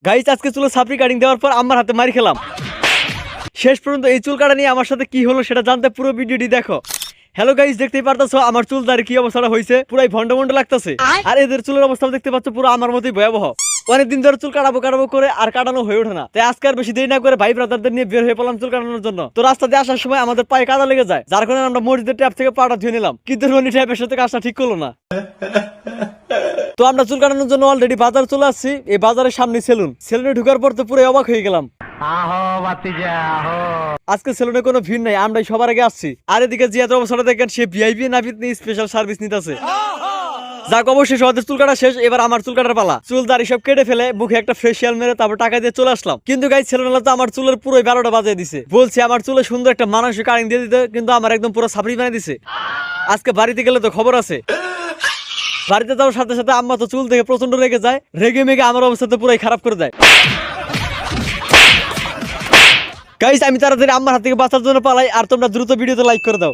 Guys আজকে চুলে সাপড়ি cutting দেওয়ার পর আমার হাতে মারি খেলাম। শেষ পর্যন্ত এই চুল কাটা নিয়ে আমার সাথে কি হলো সেটা জানতে পুরো ভিডিওটি দেখো। হ্যালো গাইস, দেখতেই পারতাছো আমার চুল দাঁড়ি কি অবস্থাটা হয়েছে, পুরাই ভন্ড ভন্ড লাগতেছে। আর এদের চুলের অবস্থা দেখতে পাচ্ছ পুরো আমার মতোই ভয়াবহ। অনেকদিন ধরে চুল কাটাবো করে আর কাটানো হয়ে ওঠে না। তাই আজকে আর বেশি দেরি না করে ভাই ব্রাদারদের নিয়ে বের হয়ে পড়লাম চুল কাটানোর জন্য। তো রাস্তা দিয়ে আসার সময় আমাদের পায়ে কাদা লেগে যায়, যার কারণে আমরা মসজিদের ট্যাপ থেকে পাটা ধুয়ে নিলাম। কিন্তু রনি ট্যাপের সাথে কাজটা ঠিক করলো না। তো আমরা চুল কাটানোর জন্য অলরেডি বাজার চলে আসছি। এই বাজারের সামনে সেলুনে ঢুকার পর তো পুরো অবাক হয়ে গেলাম। আজকে সেলুনে কোনো ভিড় নাই, আমরাই সবার আগে আসছি। আর এদিকে জিয়াদের অবস্থাটা দেখেন, সে ভিআইপি নাপিত নিয়ে স্পেশাল সার্ভিস নিতেছে। যাক, অবশ্যই সবাই চুল কাটা শেষ, এবার আমার চুল কাটার পালা। চুল দাড়ি সব কেটে ফেলে মুখে একটা ফেসিয়াল মেরে তারপর টাকা দিয়ে চলে আসলাম। কিন্তু গাইস সেলুনওয়ালা তো আমার চুলের পুরো 12টা বাজিয়ে দিছে। বলছি আমার চুলে সুন্দর একটা মানসিক কাটিং দিয়ে দিতে, কিন্তু আমার একদম পুরো সাপড়ি বানিয়ে দিছে। আজকে বাড়িতে গেলে তো খবর আছে। বাড়িতে যাওয়ার সাথে সাথে আম্মা তো চুল থেকে প্রচন্ড রেগে যায়, রেগে মেগে আমার অবস্থা তো পুরাই খারাপ করে দেয়। গাইস আমি তাড়াতাড়ি আম্মার হাত থেকে বাঁচার জন্য পালাই, আর তোমরা দ্রুত ভিডিওতে লাইক করে দাও।